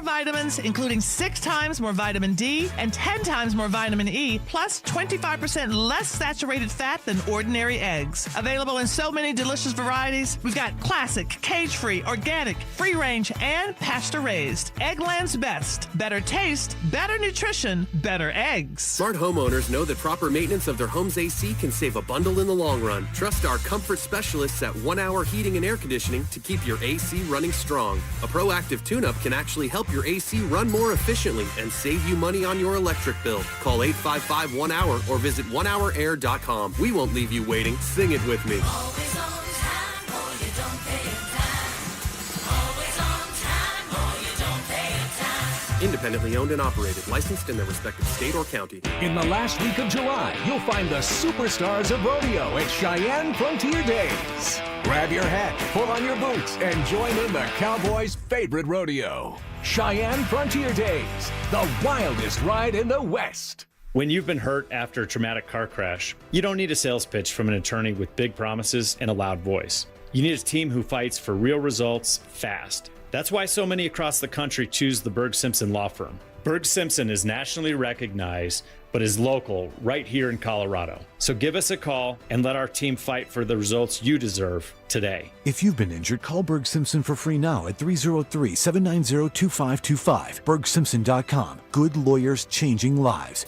vitamins, including 6 times more vitamin D and 10 times more vitamin E, plus 25% less saturated fat than ordinary eggs. Available in so many delicious varieties, we've got classic, cage-free, organic, free-range, and pasture-raised. Eggland's best. Better taste, better nutrition, better eggs. Smart homeowners know that proper maintenance of their home's AC can save a bundle in the long run. Trust our comfort specialists at 1 Hour Heating and Air Conditioning to keep your AC running strong. A proactive tune-up can actually help your AC run more efficiently and save you money on your electric bill. Call 855-1-HOUR or visit onehourair.com. We won't leave you waiting. Sing it with me. Always on time or you don't pay it time. Always on time or you don't pay it time. Independently owned and operated, licensed in their respective state or county. In the last week of July, you'll find the superstars of rodeo at Cheyenne Frontier Days. Grab your hat, pull on your boots, and join in the Cowboys' favorite rodeo. Cheyenne Frontier Days, the wildest ride in the West. When you've been hurt after a traumatic car crash, you don't need a sales pitch from an attorney with big promises and a loud voice. You need a team who fights for real results fast. That's why so many across the country choose the Berg Simpson Law Firm. Berg Simpson is nationally recognized, but is local right here in Colorado. So give us a call and let our team fight for the results you deserve today. If you've been injured, call Berg Simpson for free now at 303-790-2525. BergSimpson.com. Good lawyers changing lives.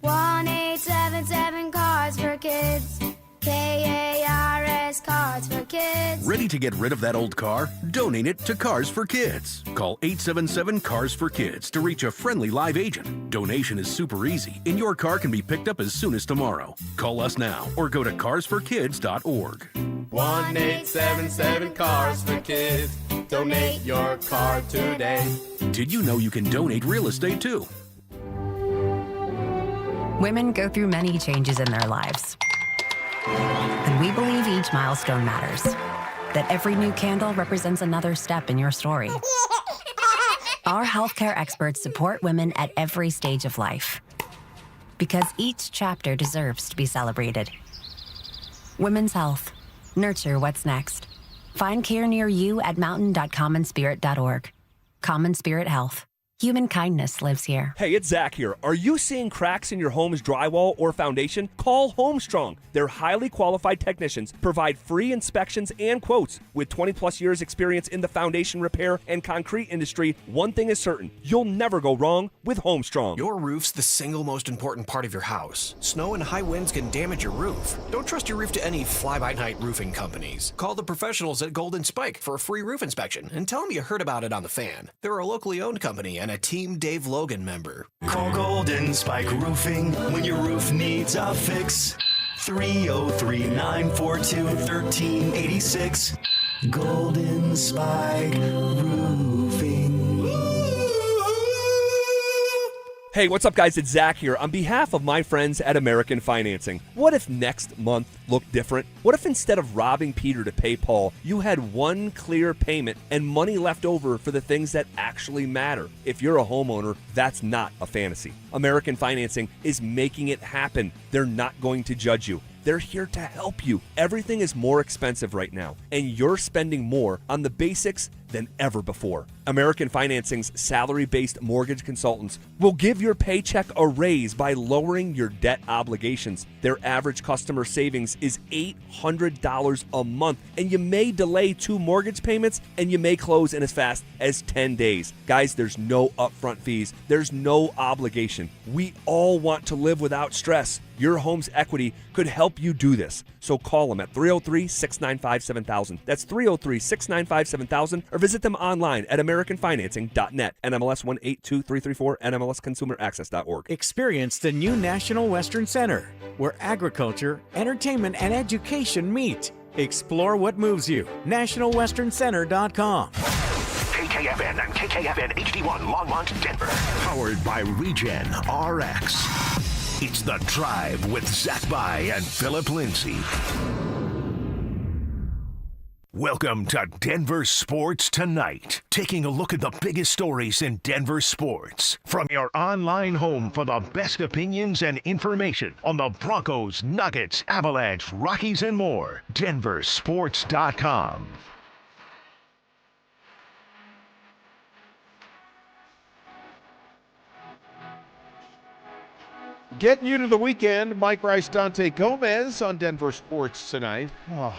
1-877 Cards for Kids. KARS Cards for Kids. Ready to get rid of that old car? Donate it to Cars for Kids. Call 877 Cars for Kids to reach a friendly live agent. Donation is super easy, and your car can be picked up as soon as tomorrow. Call us now or go to carsforkids.org. 1-877 Cars for Kids. Donate your car today. Did you know you can donate real estate too? Women go through many changes in their lives. And we believe each milestone matters. That every new candle represents another step in your story. Our healthcare experts support women at every stage of life. Because each chapter deserves to be celebrated. Women's health. Nurture what's next. Find care near you at mountain.commonspirit.org. Common Spirit Health. Human kindness lives here. Hey, it's Zach here. Are you seeing cracks in your home's drywall or foundation? Call Homestrong. Their highly qualified technicians provide free inspections and quotes. With 20-plus years experience in the foundation repair and concrete industry, one thing is certain. You'll never go wrong with Homestrong. Your roof's the single most important part of your house. Snow and high winds can damage your roof. Don't trust your roof to any fly-by-night roofing companies. Call the professionals at Golden Spike for a free roof inspection and tell them you heard about it on The Fan. They're a locally owned company and a Team Dave Logan member. Call Golden Spike Roofing when your roof needs a fix. 303-942-1386. Golden Spike Roofing. Hey, what's up, guys? It's Zach here. On behalf of my friends at American Financing, what if next month looked different? What if instead of robbing Peter to pay Paul, you had one clear payment and money left over for the things that actually matter? If you're a homeowner, that's not a fantasy. American Financing is making it happen. They're not going to judge you. They're here to help you. Everything is more expensive right now, and you're spending more on the basics than ever before. American Financing's salary-based mortgage consultants will give your paycheck a raise by lowering your debt obligations. Their average customer savings is $800 a month, and you may delay 2 mortgage payments, and you may close in as fast as 10 days. Guys, there's no upfront fees. There's no obligation. We all want to live without stress. Your home's equity could help you do this. So call them at 303-695-7000. That's 303-695-7000, or visit them online at americanfinancing.net. NMLS 182334, NMLSconsumeraccess.org. Experience the new National Western Center, where agriculture, entertainment, and education meet. Explore what moves you. NationalWesternCenter.com. KKFN and KKFN HD1 Longmont, Denver. Powered by Regen RX. It's The Drive with Zach By and Philip Lindsay. Welcome to Denver Sports Tonight. Taking a look at the biggest stories in Denver sports. From your online home for the best opinions and information on the Broncos, Nuggets, Avalanche, Rockies, and more. DenverSports.com. Getting you to the weekend, Mike Rice, Dante Gomez on Denver Sports tonight. Oh,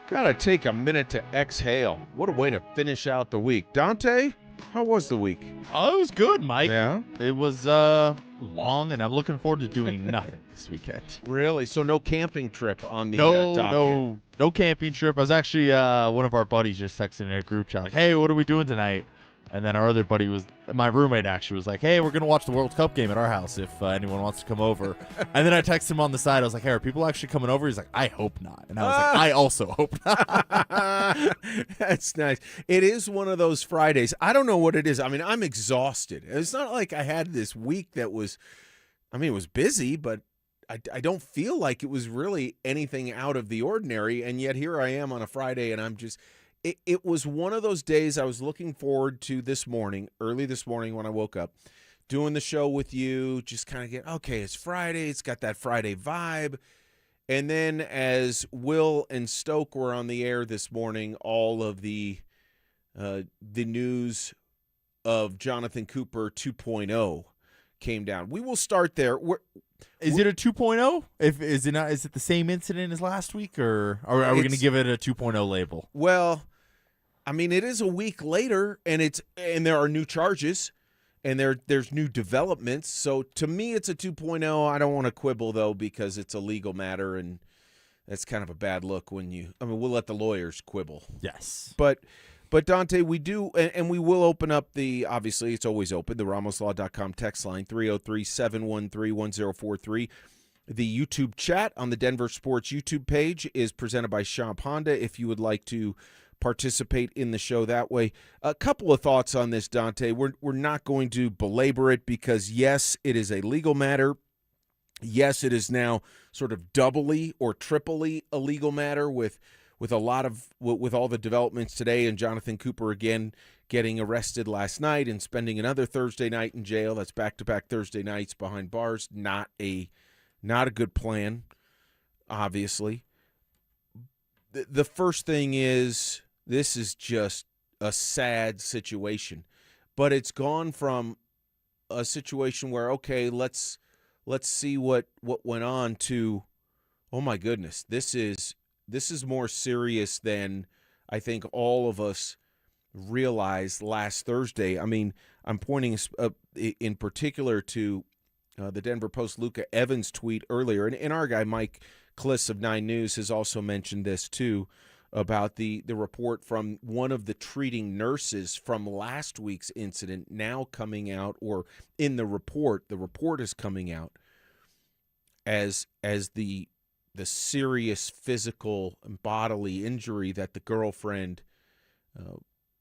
gotta take a minute to exhale. What a way to finish out the week. Dante, how was the week? Oh, it was good, Mike. Yeah? It was long, and I'm looking forward to doing nothing this weekend. Really? So no camping trip on the docket? No camping trip. I was actually one of our buddies just texting in a group chat like, "Hey, what are we doing tonight?" And then our other buddy my roommate actually was like, "Hey, we're gonna watch the World Cup game at our house if anyone wants to come over." And then I texted him on the side. I was like, "Hey, are people actually coming over?" He's like, "I hope not." And I was like, "I also hope not." That's nice. It is one of those Fridays. I don't know what it is. I mean, I'm exhausted. It's not like I had this week that was, it was busy, but I don't feel like it was really anything out of the ordinary. And yet here I am on a Friday, and I'm just. It was one of those days I was looking forward to early this morning when I woke up, doing the show with you, just kind of okay, it's Friday, it's got that Friday vibe. And then as Will and Stoke were on the air this morning, all of the news of Jonathan Cooper 2.0 came down. We will start there. Is it a 2.0? Is it the same incident as last week, or are we going to give it a 2.0 label? Well, it is a week later, and there are new charges, and there's new developments. So to me, it's a 2.0. I don't want to quibble though, because it's a legal matter, and that's kind of a bad look when we'll let the lawyers quibble. Yes, but Dante, we do, and we will open up obviously it's always open, the RamosLaw.com text line 303-713-1043. The YouTube chat on the Denver Sports YouTube page is presented by Shop Honda. If you would like to participate in the show that way. A couple of thoughts on this, Dante. We're not going to belabor it because, yes, it is a legal matter. Yes, it is now sort of doubly or triply a legal matter with all the developments today, and Jonathan Cooper again getting arrested last night and spending another Thursday night in jail. That's back-to-back Thursday nights behind bars. Not a good plan, obviously. The first thing is, this is just a sad situation, but it's gone from a situation where, okay, let's see what went on to, oh my goodness, this is more serious than I think all of us realized last Thursday. I'm pointing in particular to the Denver Post Luca Evans tweet earlier, and our guy Mike Kliss of 9 News has also mentioned this too, about the report from one of the treating nurses from last week's incident now coming out, or in the report is coming out as the serious physical and bodily injury that the girlfriend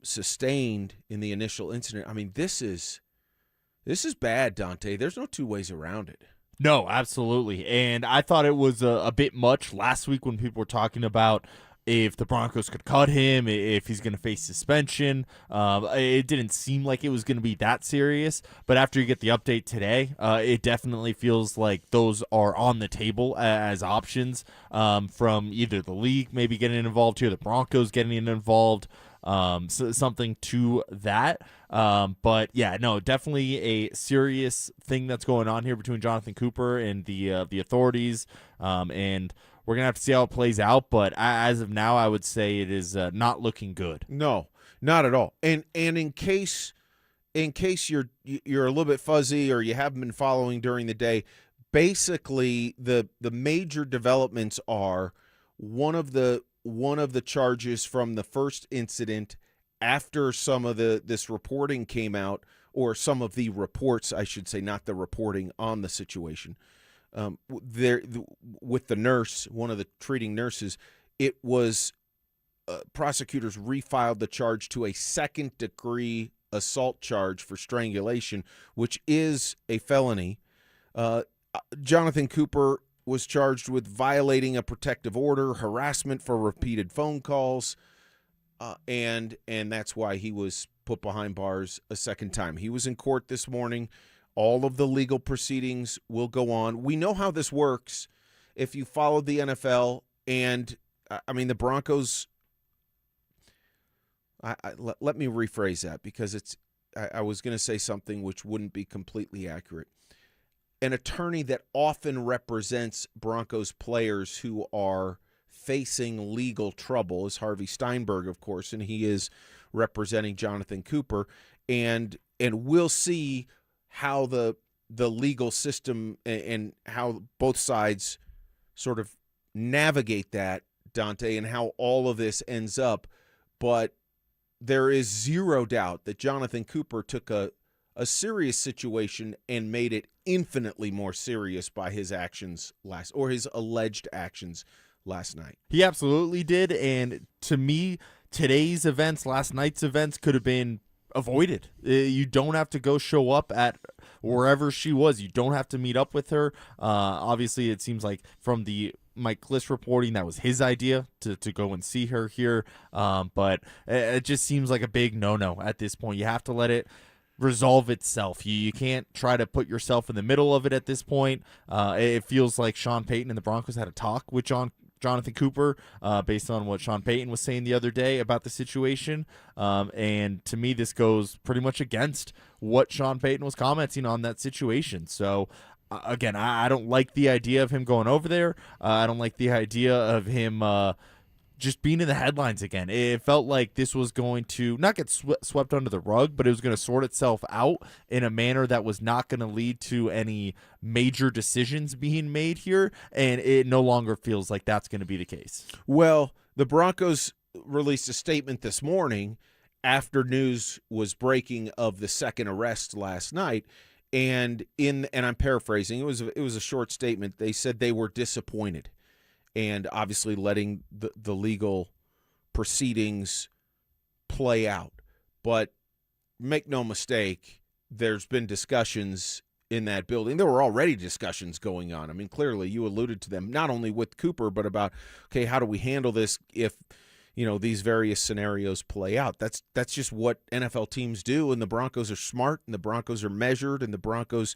sustained in the initial incident. This is bad, Dante. There's no two ways around it. No, absolutely. And I thought it was a bit much last week when people were talking about if the Broncos could cut him, if he's going to face suspension. It didn't seem like it was going to be that serious. But after you get the update today, it definitely feels like those are on the table as options from either the league maybe getting involved here, the Broncos getting involved, something to that. But yeah, no, definitely a serious thing that's going on here between Jonathan Cooper and the authorities. And we're going to have to see how it plays out, but as of now, I would say it is not looking good. No, not at all. And in case you're a little bit fuzzy or you haven't been following during the day, basically the major developments are one of the charges from the first incident after some of this reporting came out, or some of the reports, I should say, not the reporting on the situation. With the nurse, one of the treating nurses, it was prosecutors refiled the charge to a second-degree assault charge for strangulation, which is a felony. Jonathan Cooper was charged with violating a protective order, harassment for repeated phone calls, and that's why he was put behind bars a second time. He was in court this morning. All of the legal proceedings will go on. We know how this works. If you followed the NFL, and the Broncos, let me rephrase that, because I was going to say something which wouldn't be completely accurate. an attorney that often represents Broncos players who are facing legal trouble is Harvey Steinberg, of course, and he is representing Jonathan Cooper. And we'll see how the legal system and how both sides sort of navigate that, Dante, and how all of this ends up. But there is zero doubt that Jonathan Cooper took a serious situation and made it infinitely more serious by his actions his alleged actions last night. He absolutely did, and to me, today's events, last night's events, could have been avoided. You don't have to go show up at wherever she was. You don't have to meet up with her. Obviously, it seems like from the Mike Gliss reporting, that was his idea to go and see her here. But it just seems like a big no-no at this point. You have to let it resolve itself. You can't try to put yourself in the middle of it at this point. It feels like Sean Payton and the Broncos had a talk with Jonathan Cooper based on what Sean Payton was saying the other day about the situation. And to me, this goes pretty much against what Sean Payton was commenting on that situation. So, again, I don't like the idea of him going over there. I don't like the idea of him just being in the headlines again. It felt like this was going to not get swept under the rug, but it was going to sort itself out in a manner that was not going to lead to any major decisions being made here, and it no longer feels like that's going to be the case. Well, the Broncos released a statement this morning after news was breaking of the second arrest last night, and I'm paraphrasing, it was a short statement. They said they were disappointed, and obviously letting the legal proceedings play out. But make no mistake, there's been discussions in that building. There were already discussions going on. I mean, clearly you alluded to them, not only with Cooper, but about, okay, how do we handle this if, these various scenarios play out? That's just what NFL teams do, and the Broncos are smart, and the Broncos are measured, and the Broncos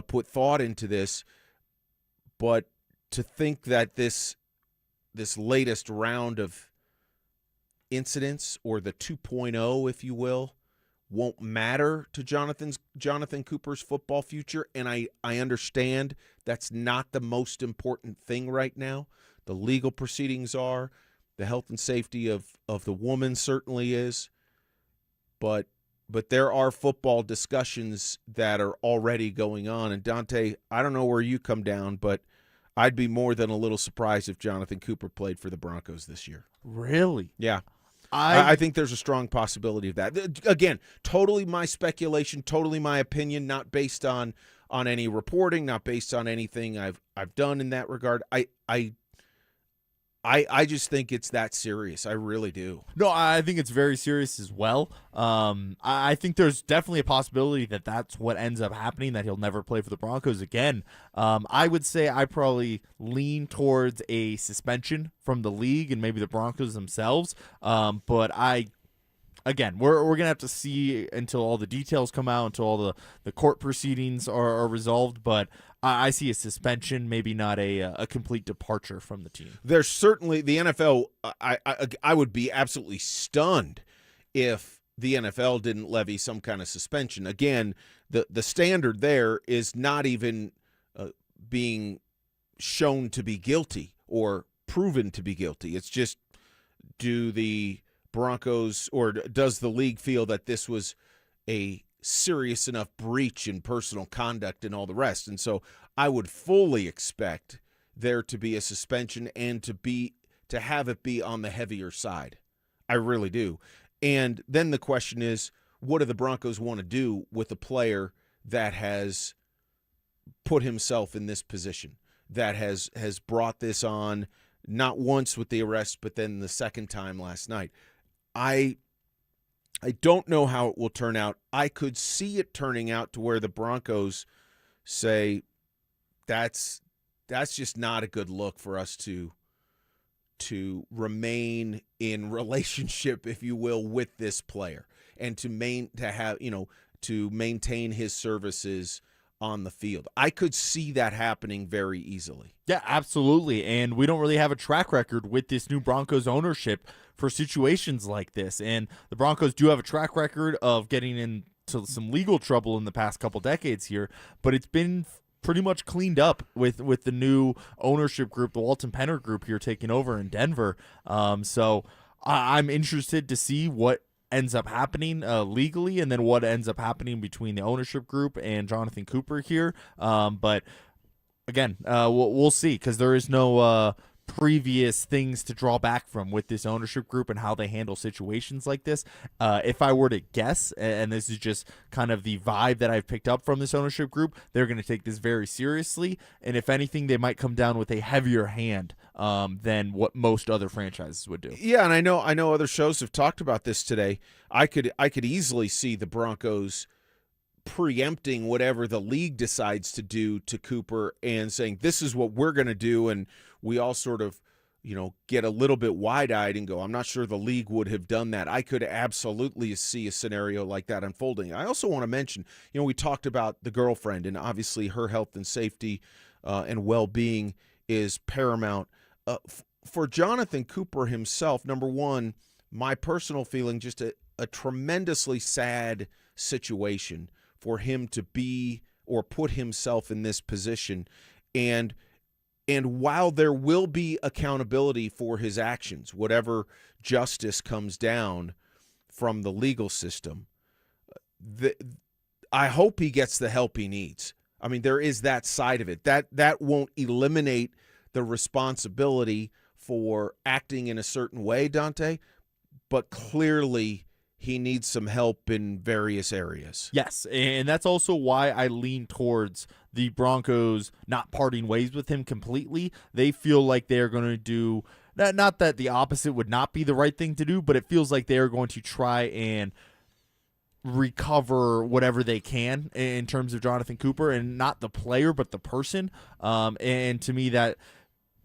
put thought into this. But to think that this latest round of incidents, or the 2.0, if you will, won't matter to Jonathan Cooper's football future, and I understand that's not the most important thing right now. The legal proceedings are, the health and safety of the woman certainly is, but there are football discussions that are already going on. And Dante, I don't know where you come down, but I'd be more than a little surprised if Jonathan Cooper played for the Broncos this year. Really? Yeah. I think there's a strong possibility of that. Again, totally my speculation, totally my opinion, not based on any reporting, not based on anything I've done in that regard. I just think it's that serious. I really do. No, I think it's very serious as well. I think there's definitely a possibility that that's what ends up happening, that he'll never play for the Broncos again. I would say I probably lean towards a suspension from the league and maybe the Broncos themselves. But again, we're going to have to see until all the details come out, until all the court proceedings are resolved. But I see a suspension, maybe not a complete departure from the team. There's certainly the NFL. I would be absolutely stunned if the NFL didn't levy some kind of suspension. Again, the standard there is not even being shown to be guilty or proven to be guilty. It's just, do the Broncos or does the league feel that this was a serious enough breach in personal conduct and all the rest? And so I would fully expect there to be a suspension and to have it be on the heavier side. I really do. And then the question is, what do the Broncos want to do with a player that has put himself in this position, that has brought this on, not once with the arrest, but then the second time last night? I don't know how it will turn out. I could see it turning out to where the Broncos say, that's just not a good look for us to remain in relationship, if you will, with this player, and to maintain his services on the field. I could see that happening very easily. Yeah, absolutely. And we don't really have a track record with this new Broncos ownership for situations like this. And the Broncos do have a track record of getting into some legal trouble in the past couple decades here, but it's been pretty much cleaned up with the new ownership group, the Walton Penner group here taking over in Denver. So I'm interested to see what ends up happening legally, and then what ends up happening between the ownership group and Jonathan Cooper here. But again, we'll see, because there is no previous things to draw back from with this ownership group and how they handle situations like this. If I were to guess, and this is just kind of the vibe that I've picked up from this ownership group, they're going to take this very seriously, and if anything, they might come down with a heavier hand than what most other franchises would do. Yeah, and I know other shows have talked about this today. I could easily see the Broncos preempting whatever the league decides to do to Cooper and saying, this is what we're going to do, and we all sort of, get a little bit wide-eyed and go, I'm not sure the league would have done that. I could absolutely see a scenario like that unfolding. I also want to mention, we talked about the girlfriend, and obviously her health and safety and well-being is paramount. For Jonathan Cooper himself, number one, my personal feeling, just a tremendously sad situation for him to be or put himself in this position. And while there will be accountability for his actions, whatever justice comes down from the legal system, I hope he gets the help he needs. I mean, there is that side of it. That won't eliminate the responsibility for acting in a certain way, Dante, but clearly he needs some help in various areas. Yes, and that's also why I lean towards the Broncos not parting ways with him completely. They feel like they're going to do, not that the opposite would not be the right thing to do, but it feels like they're going to try and recover whatever they can in terms of Jonathan Cooper, and not the player, but the person. And to me, that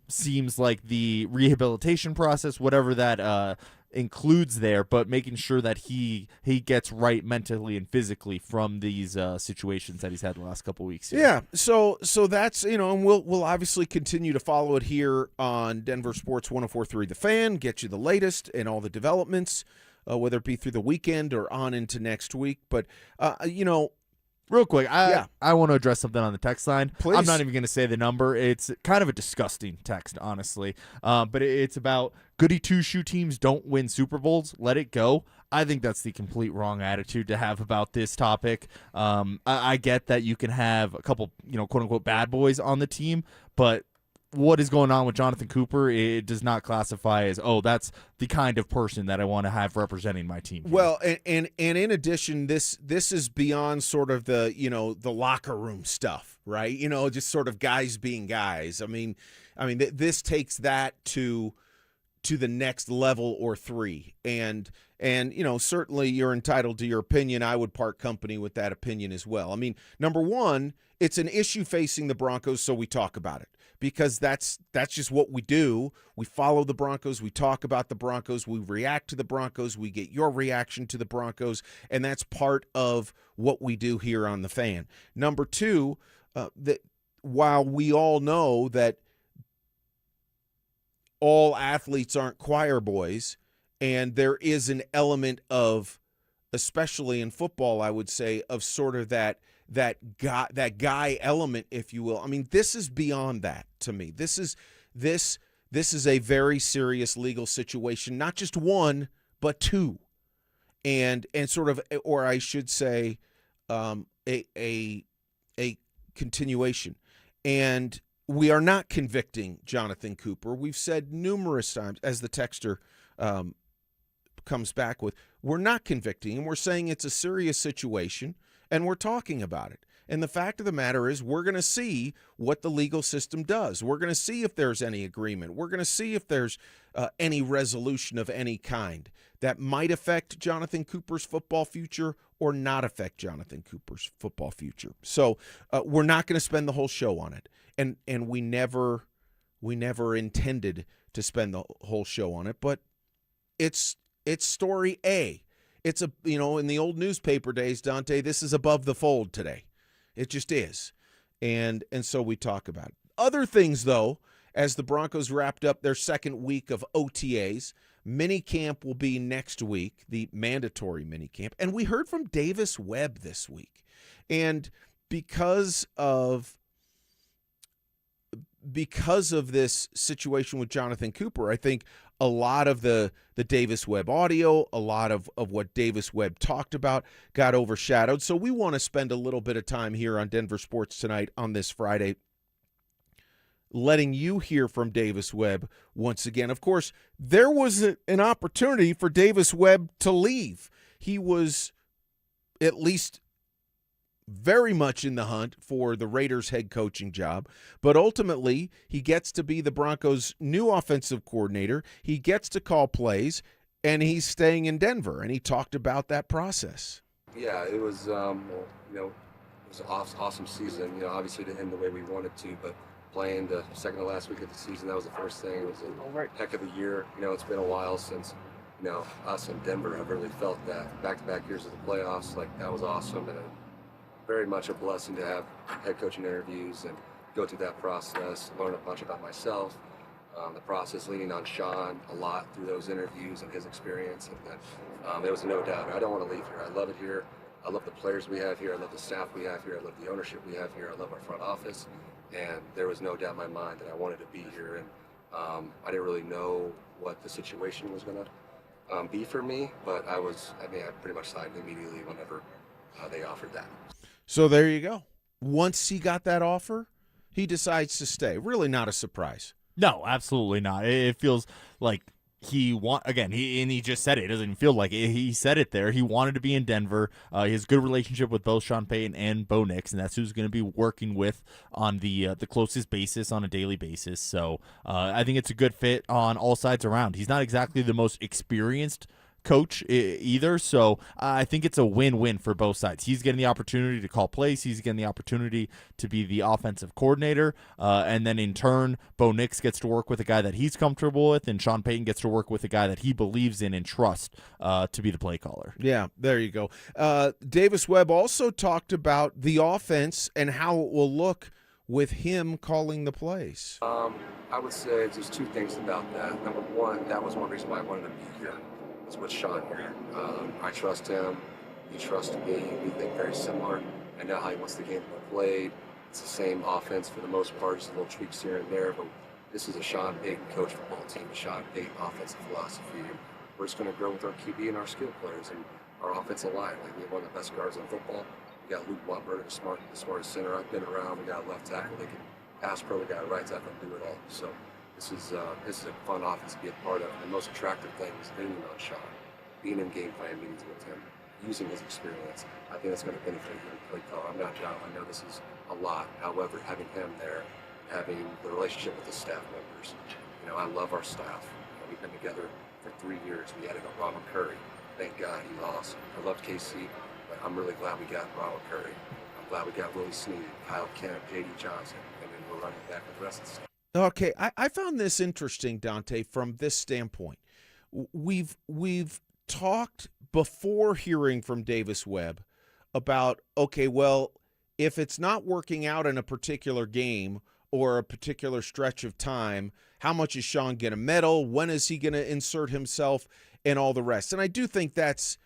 seems like the rehabilitation process, whatever that includes there, but making sure that he gets right mentally and physically from these situations that he's had the last couple of weeks here. Yeah, so that's, and we'll obviously continue to follow it here on Denver Sports 104.3 The Fan, get you the latest and all the developments, whether it be through the weekend or on into next week. But real quick, I want to address something on the text line. Please. I'm not even going to say the number. It's kind of a disgusting text, honestly. But it's about goody two-shoe teams don't win Super Bowls. Let it go. I think that's the complete wrong attitude to have about this topic. I get that you can have a couple, quote-unquote bad boys on the team, but what is going on with Jonathan Cooper, it does not classify as, that's the kind of person that I want to have representing my team here. Well, and in addition, this is beyond sort of the, the locker room stuff, right? Just sort of guys being guys. I mean, this takes that to the next level or three. And certainly you're entitled to your opinion. I would part company with that opinion as well. I mean, number one, it's an issue facing the Broncos, so we talk about it, because that's just what we do. We follow the Broncos. We talk about the Broncos. We react to the Broncos. We get your reaction to the Broncos, and that's part of what we do here on The Fan. Number two, that while we all know that all athletes aren't choir boys, and there is an element of, especially in football, I would say, of sort of that guy element, if you will. I mean, this is beyond that to me. This is a very serious legal situation, not just one, but two, and sort of, or I should say, a continuation. And we are not convicting Jonathan Cooper. We've said numerous times, as the texter comes back with, we're not convicting him. We're saying it's a serious situation, and we're talking about it. And the fact of the matter is, we're going to see what the legal system does. We're going to see if there's any agreement. We're going to see if there's any resolution of any kind that might affect Jonathan Cooper's football future or not affect Jonathan Cooper's football future. So we're not going to spend the whole show on it. And we never intended to spend the whole show on it, but it's story A. It's in the old newspaper days, Dante, this is above the fold today. It just is. And so we talk about it. Other things, though, as the Broncos wrapped up their second week of OTAs, minicamp will be next week, the mandatory minicamp. And we heard from Davis Webb this week. And because of because of this situation with Jonathan Cooper, I think a lot of the Davis Webb audio, a lot of what Davis Webb talked about got overshadowed. So we want to spend a little bit of time here on Denver Sports Tonight on this Friday letting you hear from Davis Webb once again. Of course, there was an opportunity for Davis Webb to leave. He was at least very much in the hunt for the Raiders head coaching job, but ultimately he gets to be the Broncos' new offensive coordinator. He gets to call plays, and he's staying in Denver, and he talked about that process. Yeah, it was, it was an awesome season. Obviously to end the way we wanted to, but playing the second to last week of the season, that was the first thing. It was a heck of a year. It's been a while since, us in Denver have really felt that. Back-to-back years of the playoffs, that was awesome, and very much a blessing to have head coaching interviews and go through that process, learn a bunch about myself, the process, leaning on Sean a lot through those interviews and his experience. And there was no doubt, I don't want to leave here. I love it here. I love the players we have here. I love the staff we have here. I love the ownership we have here. I love our front office. And there was no doubt in my mind that I wanted to be here. And I didn't really know what the situation was going to be for me, but I pretty much signed immediately whenever they offered that. So there you go. Once he got that offer, he decides to stay. Really not a surprise. No, absolutely not. It feels like he just said it. It doesn't even feel like it. He said it there. He wanted to be in Denver. He has a good relationship with both Sean Payton and Bo Nix, and that's who's going to be working with on the closest basis on a daily basis. So I think it's a good fit on all sides around. He's not exactly the most experienced coach either, so I think it's a win-win for both sides. He's getting the opportunity to call plays, he's getting the opportunity to be the offensive coordinator, and then in turn Bo Nix gets to work with a guy that he's comfortable with, and Sean Payton gets to work with a guy that he believes in and trusts to be the play caller. Yeah, there you go. Davis Webb also talked about the offense and how it will look with him calling the plays. I would say there's two things about that. Number one, that was one reason why I wanted to be here. With Sean here. I trust him. He trusts me. We think very similar. I know how he wants the game to be played. It's the same offense for the most part, just little tweaks here and there. But this is a Sean Payton coach football team, a Sean Payton offensive philosophy. We're just going to grow with our QB and our skill players and our offensive line. We have one of the best guards in football. We got Luke Watberg, the smartest center I've been around. We got a left tackle. They can pass pro. We got a right tackle. Do it all. So this is a fun offense to be a part of. And the most attractive thing is leaning on Sean, being in game plan meetings with him, using his experience. I think that's going to benefit him in play call. I'm not John. I know this is a lot. However, having him there, having the relationship with the staff members, I love our staff. We've been together for 3 years. We added a Ronald Curry. Thank God he lost. I loved KC, but I'm really glad we got Ronald Curry. I'm glad we got Willie Snead, Kyle Kemp, J.D. Johnson, and then we're running back with the rest of the staff. Okay, I found this interesting, Dante, from this standpoint. We've talked before hearing from Davis Webb about, okay, well, if it's not working out in a particular game or a particular stretch of time, how much is Sean going to meddle? When is he going to insert himself and all the rest? And I do think that's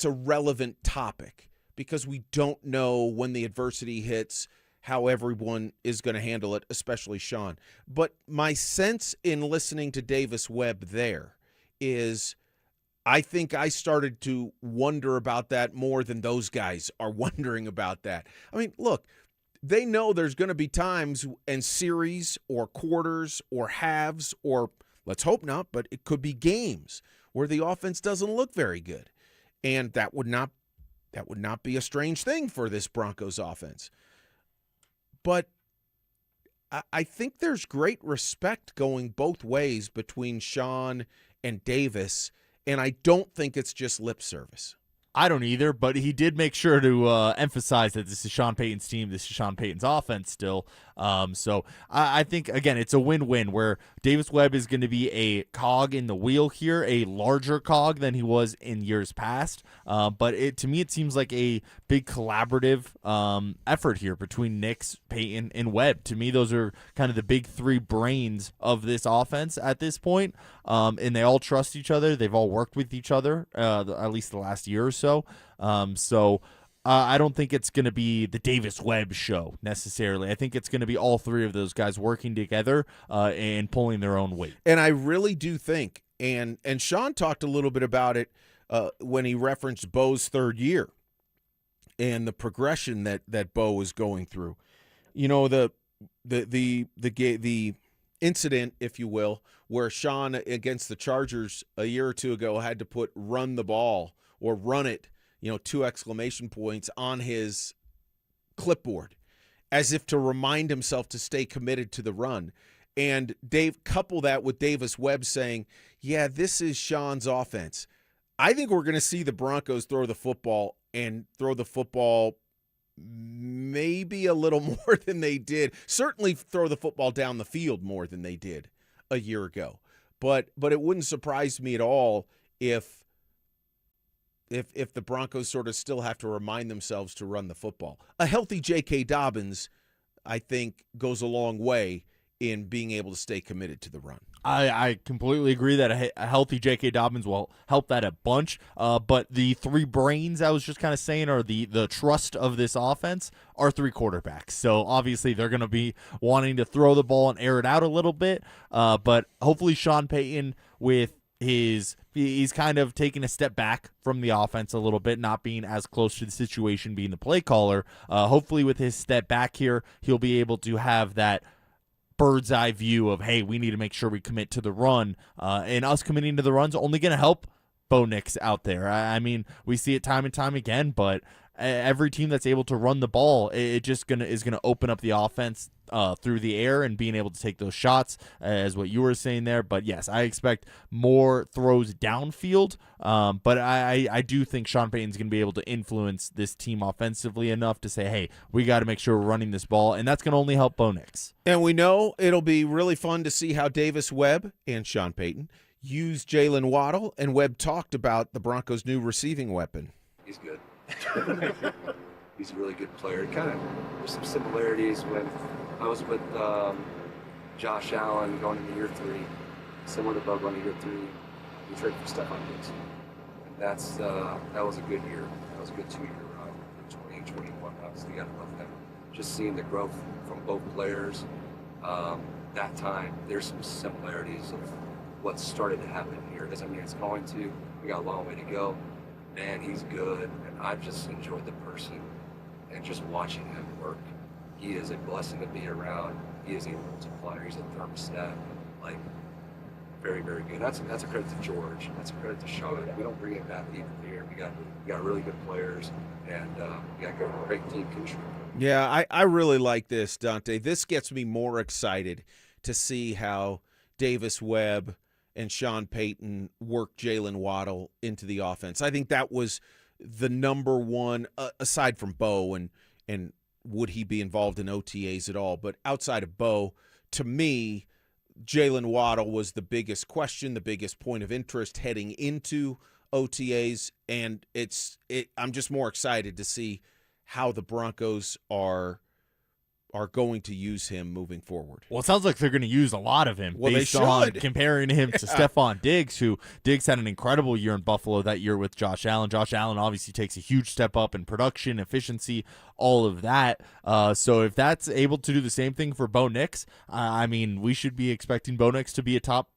a relevant topic because we don't know when the adversity hits, how everyone is going to handle it, especially Sean. But my sense in listening to Davis Webb there is I think I started to wonder about that more than those guys are wondering about that. I mean, look, they know there's going to be times and series or quarters or halves or let's hope not, but it could be games where the offense doesn't look very good. And that would not be a strange thing for this Broncos offense. But I think there's great respect going both ways between Sean and Davis, and I don't think it's just lip service. I don't either, but he did make sure to emphasize that this is Sean Payton's team, this is Sean Payton's offense still. So I think, again, it's a win-win where Davis Webb is going to be a cog in the wheel here, a larger cog than he was in years past. But to me, it seems like a big collaborative effort here between Nix, Payton, and Webb. To me, those are kind of the big three brains of this offense at this point. And they all trust each other. They've all worked with each other, at least the last year or so. So I don't think it's going to be the Davis Webb show necessarily. I think it's going to be all three of those guys working together and pulling their own weight. And I really do think, and Sean talked a little bit about it when he referenced Bo's third year and the progression that Bo is going through. You know, the incident, if you will, where Sean against the Chargers a year or two ago had to run the ball or run it, 2 exclamation points on his clipboard as if to remind himself to stay committed to the run. And Dave, couple that with Davis Webb saying, yeah, this is Sean's offense. I think we're going to see the Broncos throw the football maybe a little more than they did. Certainly throw the football down the field more than they did a year ago. But it wouldn't surprise me at all if the Broncos sort of still have to remind themselves to run the football. A healthy J.K. Dobbins, I think, goes a long way in being able to stay committed to the run. I completely agree that a healthy J.K. Dobbins will help that a bunch. But the three brains I was just kind of saying are the trust of this offense are three quarterbacks. So obviously they're going to be wanting to throw the ball and air it out a little bit. But hopefully Sean Payton he's kind of taking a step back from the offense a little bit, not being as close to the situation, being the play caller. Hopefully with his step back here, he'll be able to have that bird's eye view of, hey, we need to make sure we commit to the run. And us committing to the run's only going to help Bo Nix out there. I mean, we see it time and time again, but every team that's able to run the ball, it just is gonna open up the offense through the air and being able to take those shots, as what you were saying there. But yes, I expect more throws downfield. But I do think Sean Payton's gonna be able to influence this team offensively enough to say, hey, we got to make sure we're running this ball, and that's gonna only help Bo Nix. And we know it'll be really fun to see how Davis Webb and Sean Payton use Jalen Waddle, and Webb talked about the Broncos' new receiving weapon. He's good. He's a really good player. There's some similarities when I was with Josh Allen going into year 3, similar to Bud running year 3. We traded for Stephon Diggs. And that was a good year. That was a good 2-year run. 20 and 21, obviously, got to love them. Just seeing the growth from both players. That time, there's some similarities of what started to happen here. Doesn't mean it's going to. We got a long way to go. Man, he's good, and I've just enjoyed the person and just watching him work. He is a blessing to be around. He is a multiplier. He's a thermostat. Very, very good. That's a credit to George. That's a credit to Sean. We don't bring in bad people here. We got really good players, and we got a great team contribute. Yeah, I really like this, Dante. This gets me more excited to see how Davis Webb and Sean Payton work Jalen Waddle into the offense. I think that was the number one, aside from Bo, and would he be involved in OTAs at all? But outside of Bo, to me, Jalen Waddle was the biggest question, the biggest point of interest heading into OTAs, and I'm just more excited to see how the Broncos are going to use him moving forward. Well, it sounds like they're going to use a lot of him based on comparing him to Stephon Diggs, who Diggs had an incredible year in Buffalo that year with Josh Allen. Josh Allen obviously takes a huge step up in production, efficiency, all of that. So if that's able to do the same thing for Bo Nix, I mean, we should be expecting Bo Nix to be a top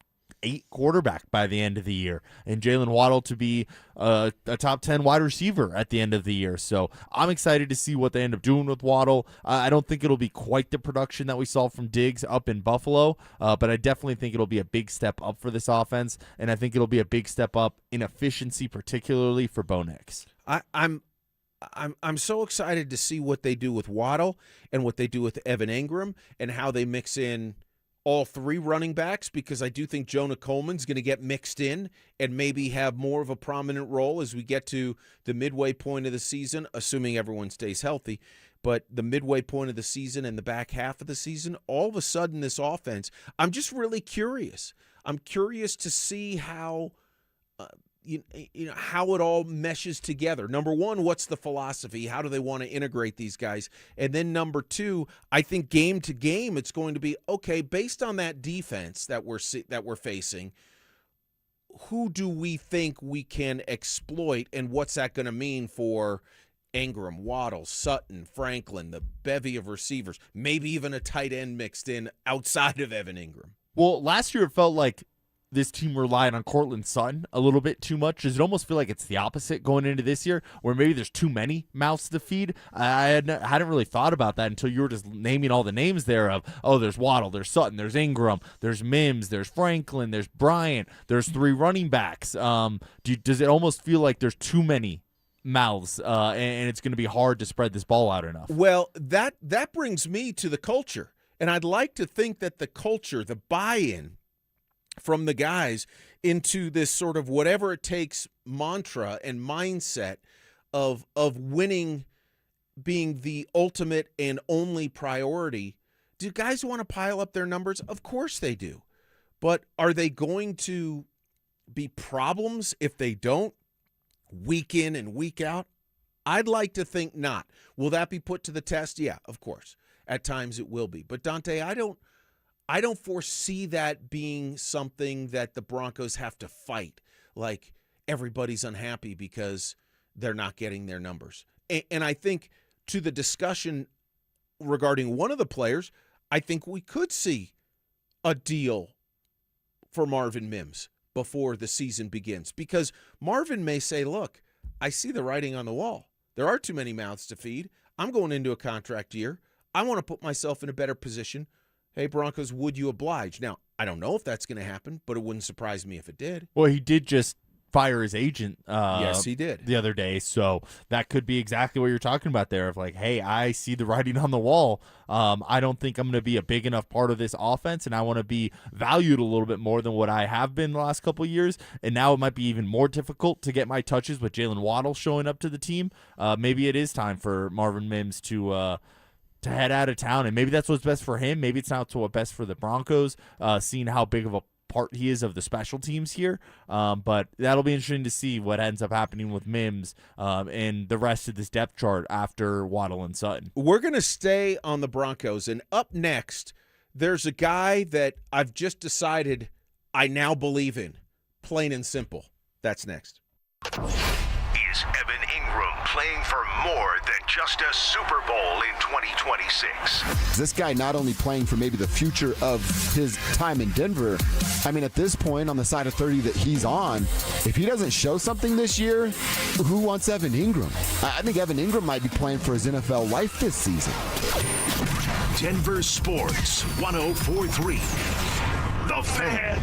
8 quarterback by the end of the year, and Jalen Waddle to be a top 10 wide receiver at the end of the year. So I'm excited to see what they end up doing with Waddle. I don't think it'll be quite the production that we saw from Diggs up in Buffalo, but I definitely think it'll be a big step up for this offense, and I think it'll be a big step up in efficiency, particularly for Bo Nix. I'm so excited to see what they do with Waddle and what they do with Evan Ingram and how they mix in all 3 running backs, because I do think Jonah Coleman's going to get mixed in and maybe have more of a prominent role as we get to the midway point of the season, assuming everyone stays healthy. But the midway point of the season and the back half of the season, all of a sudden this offense, I'm just really curious. I'm curious to see how how it all meshes together. Number one, what's the philosophy? How do they want to integrate these guys? And then number 2, I think game to game, it's going to be, okay, based on that defense that we're facing, who do we think we can exploit, and what's that going to mean for Ingram, Waddle, Sutton, Franklin, the bevy of receivers, maybe even a tight end mixed in outside of Evan Ingram. Well, last year it felt like this team relied on Cortland Sutton a little bit too much. Does it almost feel like it's the opposite going into this year, where maybe there's too many mouths to feed? I hadn't really thought about that until you were just naming all the names there of, oh, there's Waddle, there's Sutton, there's Ingram, there's Mims, there's Franklin, there's Bryant, there's 3 running backs. Does it almost feel like there's too many mouths, and it's going to be hard to spread this ball out enough? Well, that brings me to the culture, and I'd like to think that the culture, the buy-in from the guys into this sort of whatever it takes mantra and mindset of winning being the ultimate and only priority. Do guys want to pile up their numbers? Of course they do. But are they going to be problems if they don't, week in and week out? I'd like to think not. Will that be put to the test? Yeah, of course. At times it will be. But Dante, I don't foresee that being something that the Broncos have to fight. Like everybody's unhappy because they're not getting their numbers. And I think to the discussion regarding one of the players, I think we could see a deal for Marvin Mims before the season begins, because Marvin may say, look, I see the writing on the wall. There are too many mouths to feed. I'm going into a contract year. I want to put myself in a better position. Hey, Broncos, would you oblige? Now, I don't know if that's going to happen, but it wouldn't surprise me if it did. Well, he did just fire his agent. Yes, he did. The other day, so that could be exactly what you're talking about there of like, hey, I see the writing on the wall. I don't think I'm going to be a big enough part of this offense, and I want to be valued a little bit more than what I have been the last couple of years, and now it might be even more difficult to get my touches with Jalen Waddle showing up to the team. Maybe it is time for Marvin Mims to head out of town, and maybe that's what's best for him. Maybe it's not what's best for the Broncos, seeing how big of a part he is of the special teams here. But that'll be interesting to see what ends up happening with Mims and the rest of this depth chart after Waddle and Sutton. We're going to stay on the Broncos, and up next, there's a guy that I've just decided I now believe in, plain and simple. That's next. Is Evan Ingram playing for more than just a Super Bowl in 2026? This guy not only playing for maybe the future of his time in Denver, I mean, at this point on the side of 30 that he's on, if he doesn't show something this year, who wants Evan Ingram? I think Evan Ingram might be playing for his NFL life this season. Denver Sports 104.3. The Fan.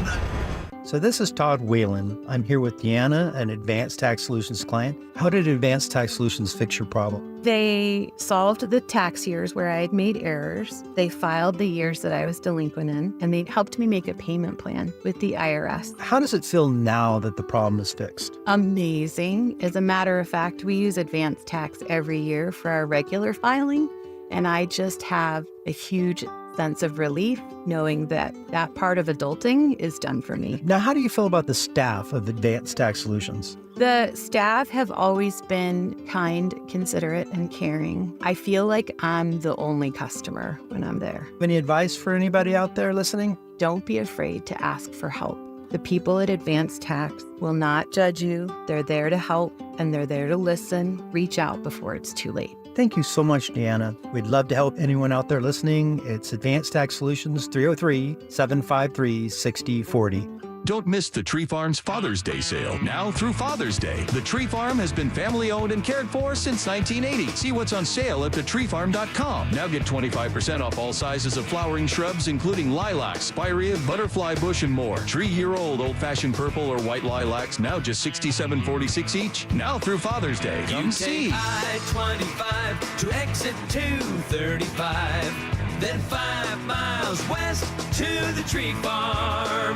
So this is Todd Whalen. I'm here with Deanna, an Advanced Tax Solutions client. How did Advanced Tax Solutions fix your problem? They solved the tax years where I had made errors. They filed the years that I was delinquent in, and they helped me make a payment plan with the IRS. How does it feel now that the problem is fixed? Amazing. As a matter of fact, we use Advanced Tax every year for our regular filing, and I just have a huge sense of relief knowing that that part of adulting is done for me. Now, how do you feel about the staff of Advanced Tax Solutions? The staff have always been kind, considerate, and caring. I feel like I'm the only customer when I'm there. Any advice for anybody out there listening? Don't be afraid to ask for help. The people at Advanced Tax will not judge you. They're there to help, and they're there to listen. Reach out before it's too late. Thank you so much, Deanna. We'd love to help anyone out there listening. It's Advanced Tax Solutions, 303-753-6040. Don't miss the Tree Farm's Father's Day sale, now through Father's Day. The Tree Farm has been family-owned and cared for since 1980. See what's on sale at thetreefarm.com. Now get 25% off all sizes of flowering shrubs, including lilac, spirea, butterfly bush, and more. 3-year-old old-fashioned purple or white lilacs, now just $67.46 each. Now through Father's Day. Come see. I-25 to exit 235, then 5 miles west to the Tree Farm.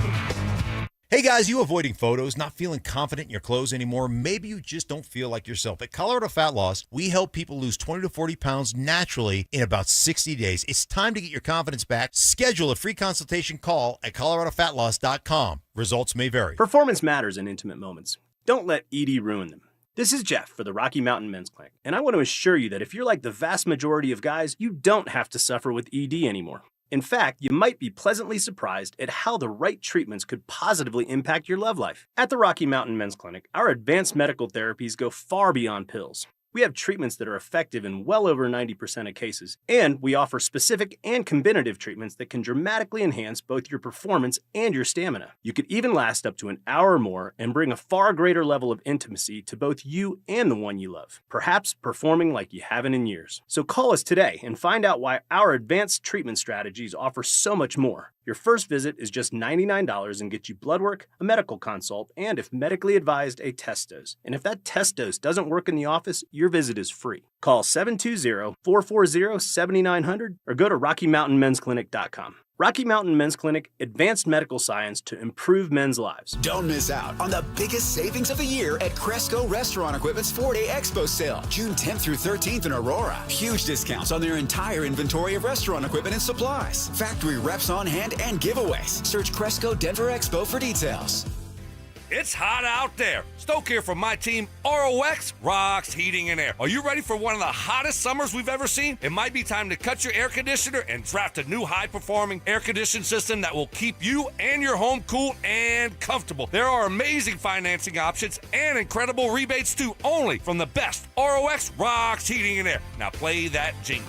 Hey guys, you avoiding photos, not feeling confident in your clothes anymore? Maybe you just don't feel like yourself. At Colorado Fat Loss, we help people lose 20 to 40 pounds naturally in about 60 days. It's time to get your confidence back. Schedule a free consultation call at coloradofatloss.com. Results may vary. Performance matters in intimate moments. Don't let ED ruin them. This is Jeff for the Rocky Mountain Men's Clinic, and I want to assure you that if you're like the vast majority of guys, you don't have to suffer with ED anymore. In fact, you might be pleasantly surprised at how the right treatments could positively impact your love life. At the Rocky Mountain Men's Clinic, our advanced medical therapies go far beyond pills. We have treatments that are effective in well over 90% of cases, and we offer specific and combinative treatments that can dramatically enhance both your performance and your stamina. You could even last up to an hour or more and bring a far greater level of intimacy to both you and the one you love, perhaps performing like you haven't in years. So call us today and find out why our advanced treatment strategies offer so much more. Your first visit is just $99 and gets you blood work, a medical consult, and if medically advised, a test dose. And if that test dose doesn't work in the office, your visit is free. Call 720-440-7900 or go to RockyMountainMen'sClinic.com. Rocky Mountain Men's Clinic, advanced medical science to improve men's lives. Don't miss out on the biggest savings of the year at Cresco Restaurant Equipment's 4-day expo sale, June 10th through 13th in Aurora. Huge discounts on their entire inventory of restaurant equipment and supplies. Factory reps on hand and giveaways. Search Cresco Denver Expo for details. It's hot out there. Stoke here from my team, ROX Rocks Heating and Air. Are you ready for one of the hottest summers we've ever seen? It might be time to cut your air conditioner and draft a new high-performing air conditioning system that will keep you and your home cool and comfortable. There are amazing financing options and incredible rebates too, only from the best ROX Rocks Heating and Air. Now play that jingle.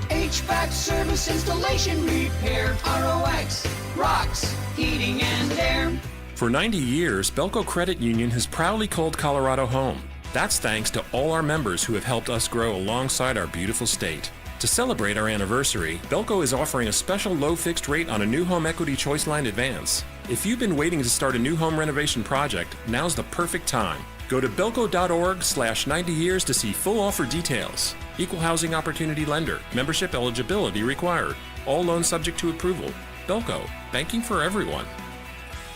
HVAC service, installation, repair. ROX Rocks Heating and Air. For 90 years, Belco Credit Union has proudly called Colorado home. That's thanks to all our members who have helped us grow alongside our beautiful state. To celebrate our anniversary, Belco is offering a special low fixed rate on a new home equity choice line advance. If you've been waiting to start a new home renovation project, now's the perfect time. Go to belco.org/90 years to see full offer details. Equal housing opportunity lender. Membership eligibility required. All loans subject to approval. Belco, banking for everyone.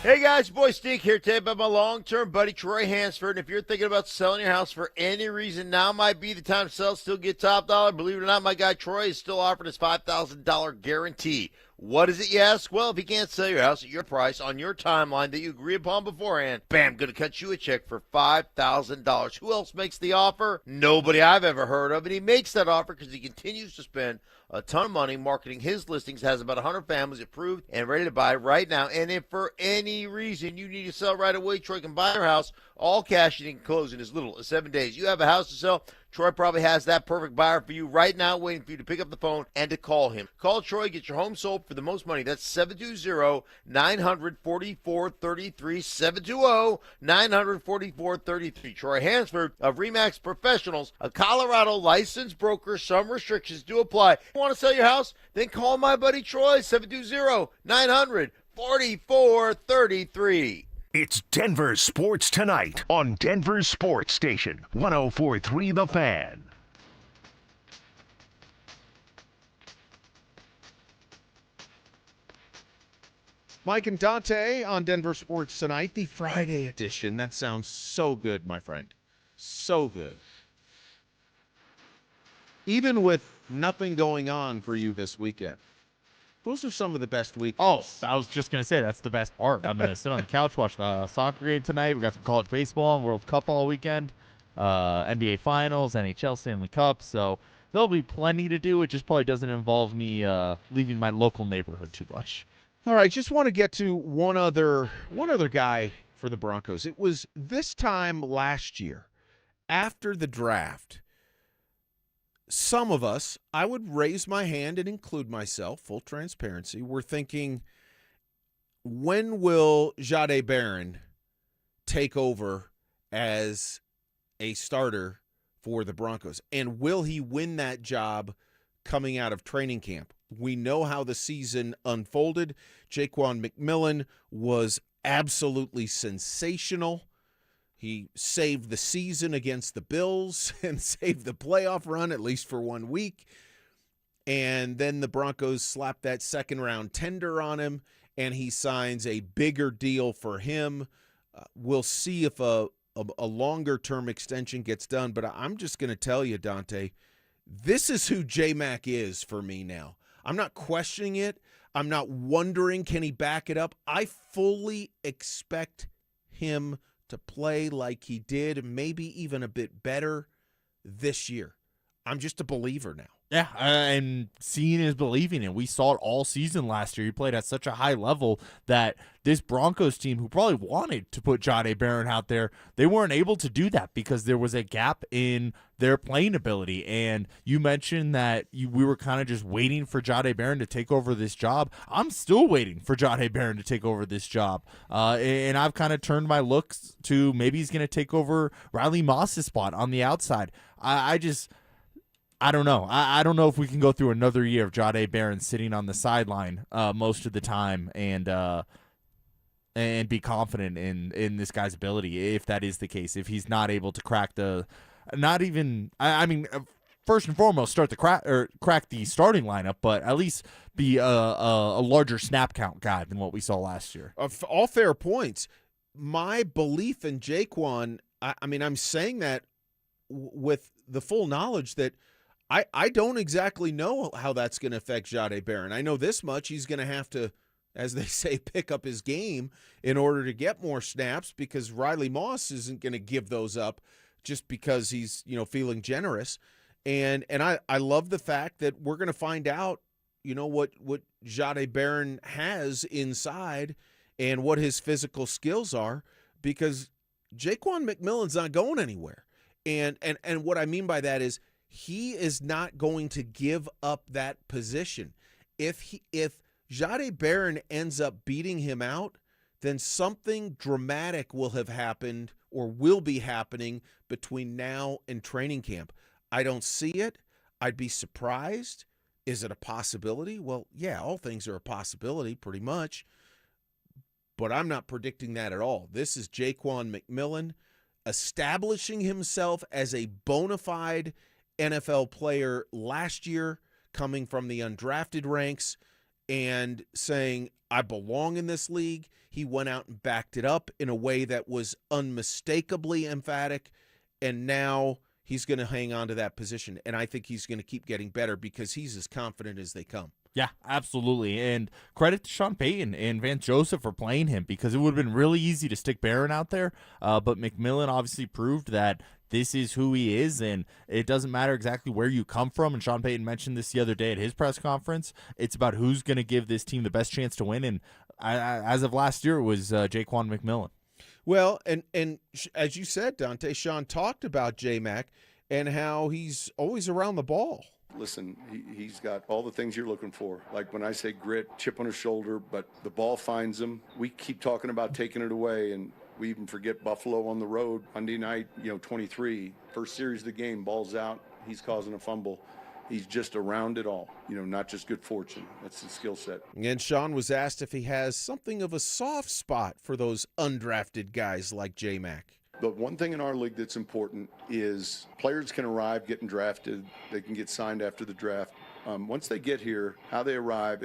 Hey guys, boy Stink here today about my long-term buddy Troy Hansford. And if you're thinking about selling your house for any reason, now might be the time to sell, still get top dollar. Believe it or not, my guy Troy is still offering his $5,000 guarantee. What is it, you ask? Well, if he can't sell your house at your price on your timeline that you agree upon beforehand, bam, going to cut you a check for $5,000. Who else makes the offer? Nobody I've ever heard of. And he makes that offer because he continues to spend a ton of money marketing his listings, has about 100 families approved and ready to buy right now. And if for any reason you need to sell right away, Troy can buy your house, all cash, and he can close in as little as 7 days. You have a house to sell, Troy probably has that perfect buyer for you right now, waiting for you to pick up the phone and to call him. Call Troy, get your home sold for the most money. That's 720-900-4433, 720-900-4433. Troy Hansford of RE/MAX Professionals, a Colorado licensed broker. Some restrictions do apply. Want to sell your house? Then call my buddy Troy, 720-900-4433. It's Denver Sports Tonight on Denver Sports Station 104.3 The Fan. Mike and Dante on Denver Sports Tonight, the Friday edition. That sounds so good, my friend. So good. Even with nothing going on for you this weekend, those are some of the best weeks. Oh, I was just going to say, that's the best part. I'm going to sit on the couch, watch the soccer game tonight. We got some college baseball and World Cup all weekend, NBA Finals, NHL Stanley Cup. So there'll be plenty to do. It just probably doesn't involve me leaving my local neighborhood too much. All right, just want to get to one other guy for the Broncos. It was this time last year, after the draft, some of us, I would raise my hand and include myself, full transparency, we're thinking, when will Jahdae Barron take over as a starter for the Broncos? And will he win that job coming out of training camp? We know how the season unfolded. Jaquan McMillan was absolutely sensational. He saved the season against the Bills and saved the playoff run, at least for 1 week. And then the Broncos slapped that second-round tender on him, and he signs a bigger deal for him. We'll see if a longer-term extension gets done. But I'm just going to tell you, Dante, this is who J-Mac is for me now. I'm not questioning it. I'm not wondering, can he back it up? I fully expect him to play like he did, maybe even a bit better this year. I'm just a believer now. Yeah, and seeing is believing, and we saw it all season last year. He played at such a high level that this Broncos team, who probably wanted to put Jahdae Barron out there, they weren't able to do that because there was a gap in their playing ability. And you mentioned that we were kind of just waiting for Jahdae Barron to take over this job. I'm still waiting for Jahdae Barron to take over this job, and I've kind of turned my looks to maybe he's going to take over Riley Moss's spot on the outside. I don't know. I don't know if we can go through another year of Jahdae Barron sitting on the sideline most of the time and be confident in this guy's ability, if that is the case. If he's not able to crack first and foremost, crack the starting lineup, but at least be a larger snap count guy than what we saw last year. All fair points. My belief in Jaquan, I'm saying that with the full knowledge that I don't exactly know how that's going to affect Jahdae Barron. I know this much: he's going to have to, as they say, pick up his game in order to get more snaps, because Riley Moss isn't going to give those up just because he's feeling generous. And I love the fact that we're going to find out what Jahdae Barron has inside and what his physical skills are, because Jaquan McMillan's not going anywhere. And what I mean by that is, he is not going to give up that position. If Jahdae Barron ends up beating him out, then something dramatic will have happened or will be happening between now and training camp. I don't see it. I'd be surprised. Is it a possibility? Well, yeah, all things are a possibility pretty much, but I'm not predicting that at all. This is Jaquan McMillan establishing himself as a bona fide NFL player last year, coming from the undrafted ranks and saying, I belong in this league. He went out and backed it up in a way that was unmistakably emphatic, and now he's going to hang on to that position. And I think he's going to keep getting better because he's as confident as they come. Yeah, absolutely. And credit to Sean Payton and Vance Joseph for playing him, because it would have been really easy to stick Barron out there. But McMillan obviously proved that this is who he is, and it doesn't matter exactly where you come from. And Sean Payton mentioned this the other day at his press conference. It's about who's going to give this team the best chance to win. And as of last year, it was Jaquan McMillan. Well, and as you said, Dante, Sean talked about J-Mac and how he's always around the ball. Listen, he's got all the things you're looking for. Like when I say grit, chip on his shoulder, but the ball finds him. We keep talking about taking it away, and we even forget Buffalo on the road, Monday night, 23. First series of the game, ball's out, he's causing a fumble. He's just around it all, not just good fortune. That's his skill set. And Sean was asked if he has something of a soft spot for those undrafted guys like J-Mac. But one thing in our league that's important is players can arrive getting drafted. They can get signed after the draft. Once they get here, how they arrive,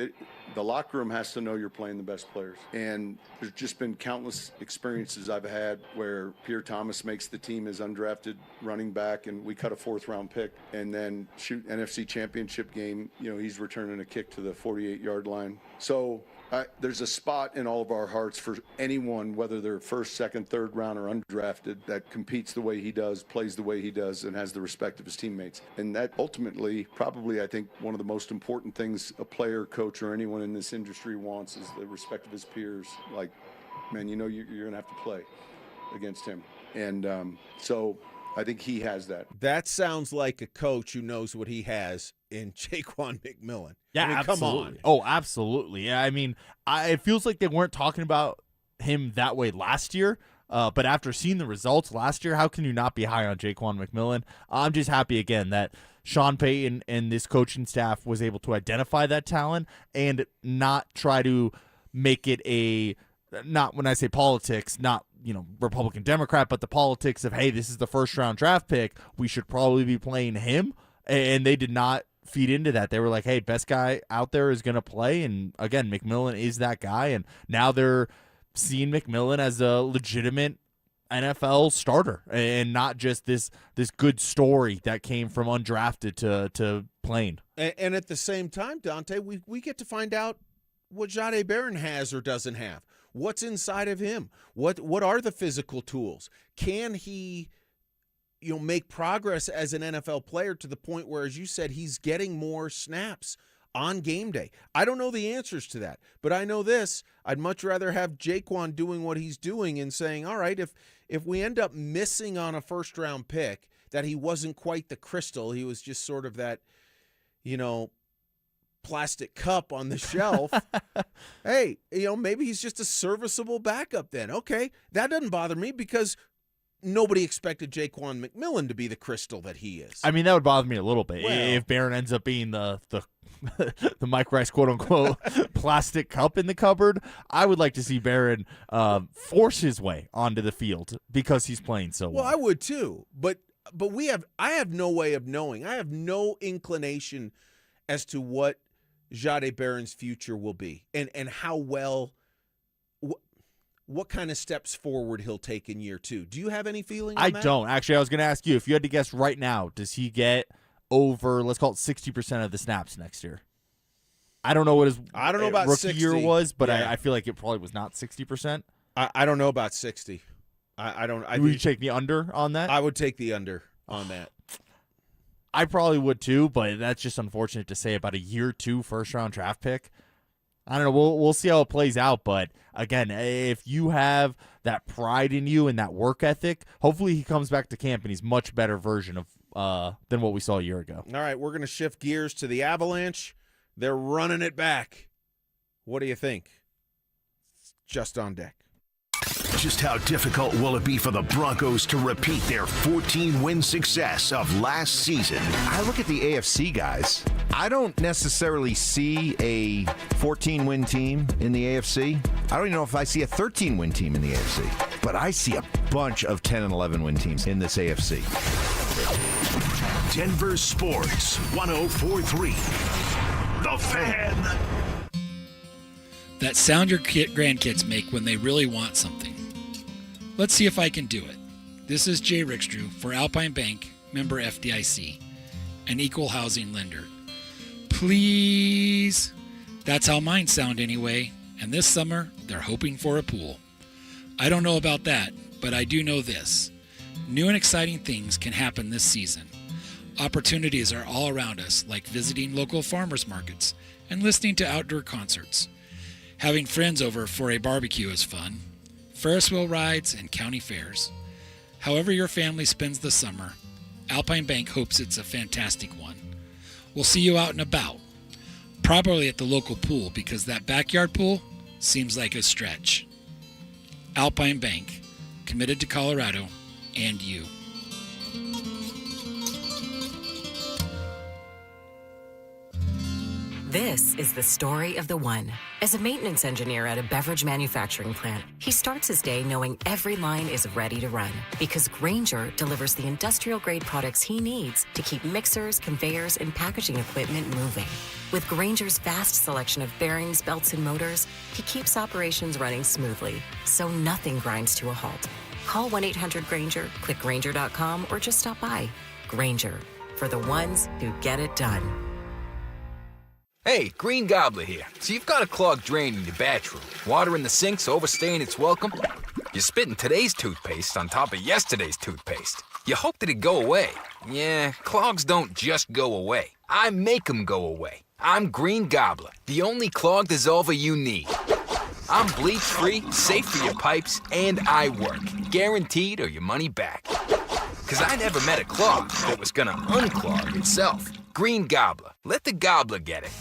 the locker room has to know you're playing the best players. And there's just been countless experiences I've had where Pierre Thomas makes the team as undrafted running back, and we cut a 4th-round pick. And then shoot NFC championship game, he's returning a kick to the 48-yard line. So there's a spot in all of our hearts for anyone, whether they're 1st, 2nd, 3rd round or undrafted, that competes the way he does, plays the way he does, and has the respect of his teammates. And that ultimately, probably, I think, one of the most important things a player, coach, or anyone in this industry wants is the respect of his peers. Like, man, you're going to have to play against him. And so I think he has that. That sounds like a coach who knows what he has in Jaquan McMillan. Yeah, absolutely. Come on. Oh, absolutely. Yeah, it feels like they weren't talking about him that way last year. But after seeing the results last year, how can you not be high on Jaquan McMillan? I'm just happy again that Sean Payton and this coaching staff was able to identify that talent and not try to make it not when I say politics, not Republican Democrat, but the politics of, hey, this is the 1st-round draft pick, we should probably be playing him. And they did not feed into that. They were like, hey, best guy out there is going to play. And again, McMillan is that guy. And now they're seeing McMillan as a legitimate NFL starter and not just this good story that came from undrafted to playing. And at the same time, Dante, we get to find out what Jahdae Barron has or doesn't have. What's inside of him? What are the physical tools? Can he make progress as an NFL player to the point where, as you said, he's getting more snaps on game day. I don't know the answers to that, but I know this. I'd much rather have Jaquan doing what he's doing and saying, all right, if we end up missing on a first-round pick, that he wasn't quite the crystal, he was just sort of that, plastic cup on the shelf. Hey, maybe he's just a serviceable backup then. Okay, that doesn't bother me because nobody expected Jaquan McMillan to be the crystal that he is. I mean, that would bother me a little bit Well, if Barron ends up being the the Mike Rice quote-unquote plastic cup in the cupboard. I would like to see Barron force his way onto the field because he's playing so well. Well, I would too, but I have no way of knowing. I have no inclination as to what Jahdae Barron's future will be and how well, what kind of steps forward he'll take in year 2. Do you have any feeling on that? I don't. Actually, I was going to ask you, if you had to guess right now, does he get over, let's call it 60% of the snaps next year? I don't know what his about rookie 60. year was, but Yeah. I feel like it probably was not 60%. I don't know about 60. I don't. Would you take the under on that? I would take the under on that. I probably would too, but that's just unfortunate to say about a year 2 first-round draft pick. I don't know. We'll see how it plays out, but again, if you have that pride in you and that work ethic, hopefully he comes back to camp and he's much better version of than what we saw a year ago. All right, we're going to shift gears to the Avalanche. They're running it back. What do you think? Just on deck. Just how difficult will it be for the Broncos to repeat their 14-win success of last season? I look at the AFC guys. I don't necessarily see a 14-win team in the AFC. I don't even know if I see a 13-win team in the AFC. But I see a bunch of 10 and 11-win teams in this AFC. Denver Sports 104.3. The Fan. That sound your grandkids make when they really want something. Let's see if I can do it. This is Jay Rickstrew for Alpine Bank, member FDIC, an equal housing lender. Please. That's how mine sound anyway, and this summer they're hoping for a pool. I don't know about that, but I do know this. New and exciting things can happen this season. Opportunities are all around us, like visiting local farmers markets and listening to outdoor concerts. Having friends over for a barbecue is fun. Ferris wheel rides and county fairs. However your family spends the summer, Alpine Bank hopes it's a fantastic one. We'll see you out and about. Probably at the local pool because that backyard pool seems like a stretch. Alpine Bank, committed to Colorado and you. This is the story of the one. As a maintenance engineer at a beverage manufacturing plant, he starts his day knowing every line is ready to run because Grainger delivers the industrial-grade products he needs to keep mixers, conveyors, and packaging equipment moving. With Grainger's vast selection of bearings, belts, and motors, he keeps operations running smoothly, so nothing grinds to a halt. Call 1-800-GRAINGER, click Grainger.com, or just stop by. Grainger, for the ones who get it done. Hey, Green Gobbler here. So you've got a clogged drain in your bathroom. Water in the sink's overstaying its welcome. You're spitting today's toothpaste on top of yesterday's toothpaste. You hope that it'd go away. Yeah, clogs don't just go away. I make them go away. I'm Green Gobbler, the only clog dissolver you need. I'm bleach-free, safe for your pipes, and I work. Guaranteed or your money back. Because I never met a clog that was gonna unclog itself. Green Gobbler. Let the gobbler get it.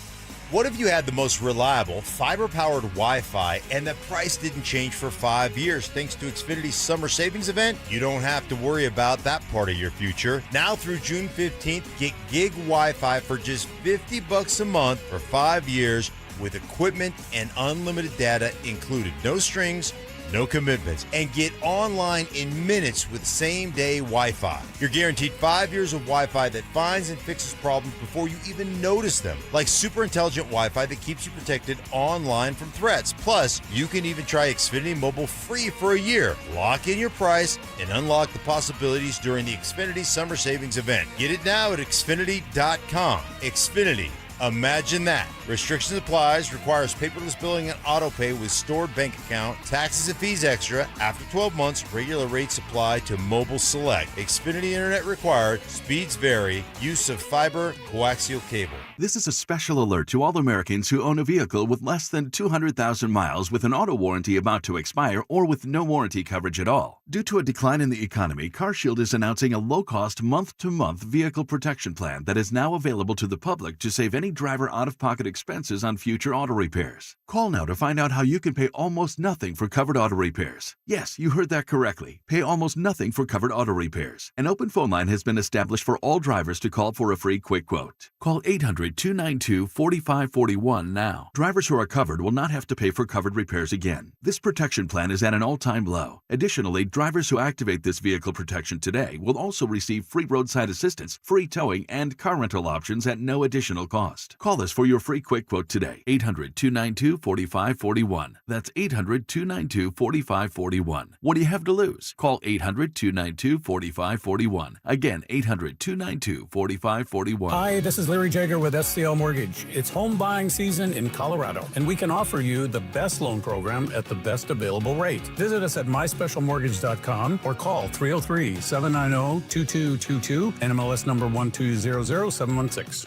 What if you had the most reliable, fiber-powered Wi-Fi and the price didn't change for 5 years? Thanks to Xfinity's summer savings event, you don't have to worry about that part of your future. Now through June 15th, get gig Wi-Fi for just $50 a month for 5 years with equipment and unlimited data included. No strings, no commitments, and get online in minutes with same-day Wi-Fi. You're guaranteed 5 years of Wi-Fi that finds and fixes problems before you even notice them, like super intelligent Wi-Fi that keeps you protected online from threats. Plus, you can even try Xfinity Mobile free for a year. Lock in your price and unlock the possibilities during the Xfinity Summer Savings event. Get it now at Xfinity.com. Xfinity. Imagine that. Restrictions applies, requires paperless billing and auto pay with stored bank account, taxes and fees extra. After 12 months, regular rates apply to mobile select. Xfinity internet required, speeds vary, use of fiber, coaxial cable. This is a special alert to all Americans who own a vehicle with less than 200,000 miles with an auto warranty about to expire or with no warranty coverage at all. Due to a decline in the economy, CarShield is announcing a low-cost month-to-month vehicle protection plan that is now available to the public to save any driver out-of-pocket expenses on future auto repairs. Call now to find out how you can pay almost nothing for covered auto repairs. Yes, you heard that correctly. Pay almost nothing for covered auto repairs. An open phone line has been established for all drivers to call for a free quick quote. Call 800-292-4541 now. Drivers who are covered will not have to pay for covered repairs again. This protection plan is at an all-time low. Additionally, drivers who activate this vehicle protection today will also receive free roadside assistance, free towing, and car rental options at no additional cost. Call us for your free quick quote today. 800-292-4541. That's 800-292-4541. What do you have to lose? Call 800-292-4541. Again, 800-292-4541. Hi, this is Larry Jager with SCL Mortgage. It's home buying season in Colorado, and we can offer you the best loan program at the best available rate. Visit us at myspecialmortgage.com or call 303-790-2222, NMLS number 1200716.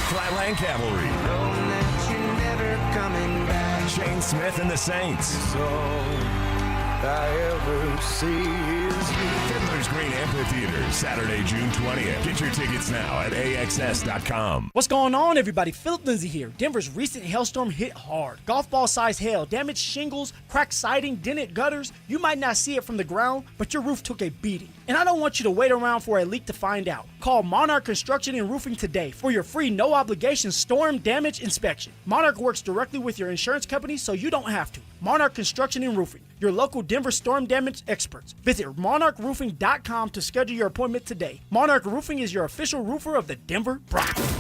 Flatland Cavalry. Shane Smith and the Saints. I ever see is Fiddler's Green Amphitheater, Saturday, June 20th. Get your tickets now at AXS.com. What's going on, everybody? Philip Lindsay here. Denver's recent hailstorm hit hard. Golf ball size hail damaged shingles, cracked siding, dented gutters. You might not see it from the ground, but your roof took a beating. And I don't want you to wait around for a leak to find out. Call Monarch Construction and Roofing today for your free no-obligation storm damage inspection. Monarch works directly with your insurance company, so you don't have to. Monarch Construction and Roofing, your local Denver storm damage experts. Visit monarchroofing.com to schedule your appointment today. Monarch Roofing is your official roofer of the Denver Broncos.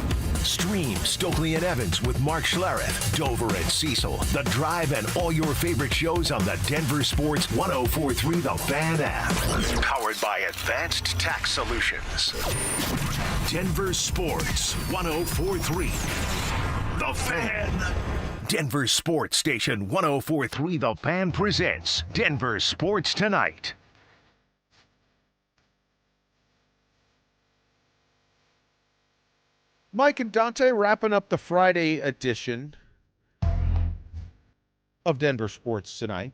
Stream Stokely and Evans with Mark Schlereth, Dover and Cecil, The Drive, and all your favorite shows on the Denver Sports 104.3 The Fan app. Powered by Advanced Tax Solutions. Denver Sports 104.3 The Fan. Denver Sports Station 104.3 The Fan presents Denver Sports Tonight. Mike and Dante wrapping up the Friday edition of Denver Sports Tonight.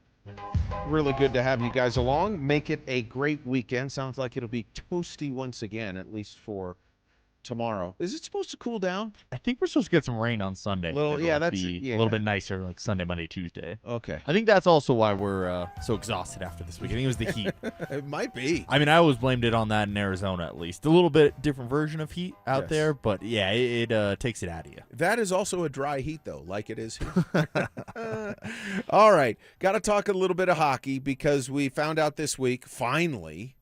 Really good to have you guys along. Make it a great weekend. Sounds like it'll be toasty once again, at least for tomorrow. Is it supposed to cool down? I think we're supposed to get some rain on Sunday. A little bit nicer like Sunday, Monday, Tuesday. Okay. I think that's also why we're so exhausted after this week. I think it was the heat. It might be. I mean, I always blamed it on that in Arizona, at least. A little bit different version of heat out there, but yeah, it takes it out of you. That is also a dry heat, though, like it is here. All right. Got to talk a little bit of hockey because we found out this week, finally,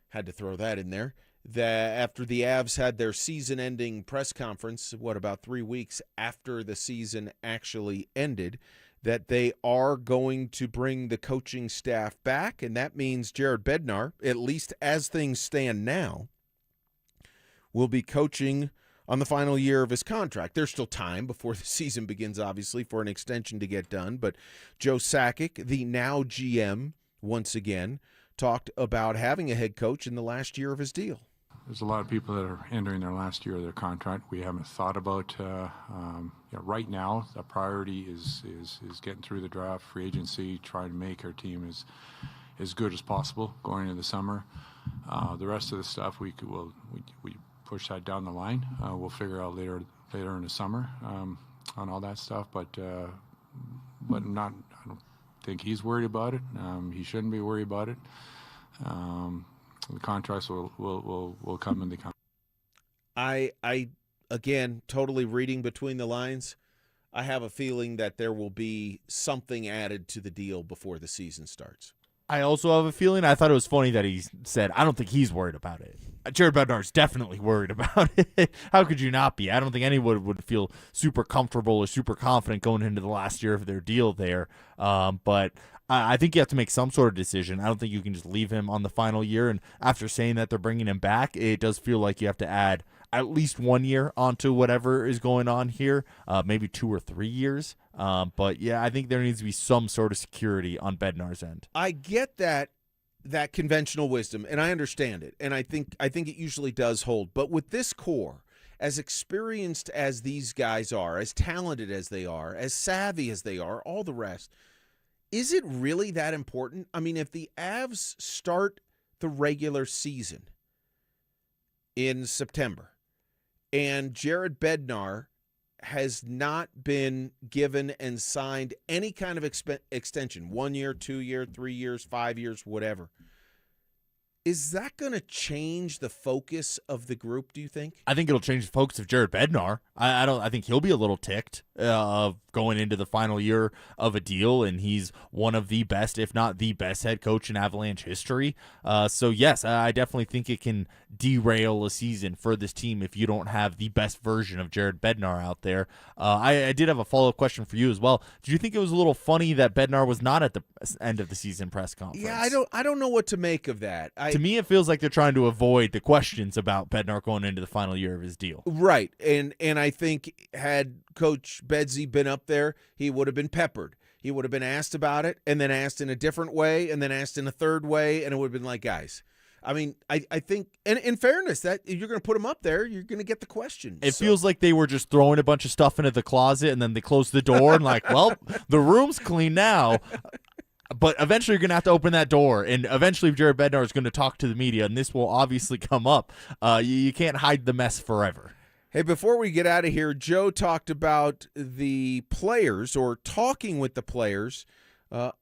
had to throw that in there, that after the Avs had their season-ending press conference, about 3 weeks after the season actually ended, that they are going to bring the coaching staff back, and that means Jared Bednar, at least as things stand now, will be coaching on the final year of his contract. There's still time before the season begins, obviously, for an extension to get done, but Joe Sakic, the now GM, once again, talked about having a head coach in the last year of his deal. There's a lot of people that are entering their last year of their contract. We haven't thought about right now. The priority is getting through the draft, free agency, trying to make our team as good as possible going into the summer. The rest of the stuff we push that down the line. We'll figure out later in the summer on all that stuff. But not. I don't think he's worried about it. He shouldn't be worried about it. The contracts will come in the contract. I again, totally reading between the lines, I have a feeling that there will be something added to the deal before the season starts. I also have a feeling, I thought it was funny that he said, I don't think he's worried about it. Jared Bednar is definitely worried about it. How could you not be? I don't think anyone would feel super comfortable or super confident going into the last year of their deal there. But I think you have to make some sort of decision. I don't think you can just leave him on the final year. And after saying that they're bringing him back, it does feel like you have to add at least 1 year onto whatever is going on here, maybe 2 or 3 years. But yeah, I think there needs to be some sort of security on Bednar's end. I get that conventional wisdom, and I understand it, and I think it usually does hold. But with this core, as experienced as these guys are, as talented as they are, as savvy as they are, all the rest, is it really that important? I mean, if the Avs start the regular season in September and Jared Bednar has not been given and signed any kind of extension, 1 year, 2 year, 3 years, 5 years, whatever, is that going to change the focus of the group, do you think? I think it'll change the focus of Jared Bednar. I think he'll be a little ticked of going into the final year of a deal, and he's one of the best, if not the best, head coach in Avalanche history. So yes, I definitely think it can derail a season for this team if you don't have the best version of Jared Bednar out there. I did have a follow-up question for you as well. Did you think it was a little funny that Bednar was not at the end of the season press conference? Yeah, I don't know what to make of that. To me, it feels like they're trying to avoid the questions about Bednar going into the final year of his deal. Right, and I think had Coach Bedsy been up there, he would have been peppered. He would have been asked about it, and then asked in a different way, and then asked in a third way, and it would have been like, guys, I mean, I think, and in fairness, that if you're going to put him up there, you're going to get the question. It feels like they were just throwing a bunch of stuff into the closet, and then they closed the door, and like, well, the room's clean now. But eventually you're going to have to open that door, and eventually Jared Bednar is going to talk to the media, and this will obviously come up. You can't hide the mess forever. Hey, before we get out of here, Joe talked about the players, or talking with the players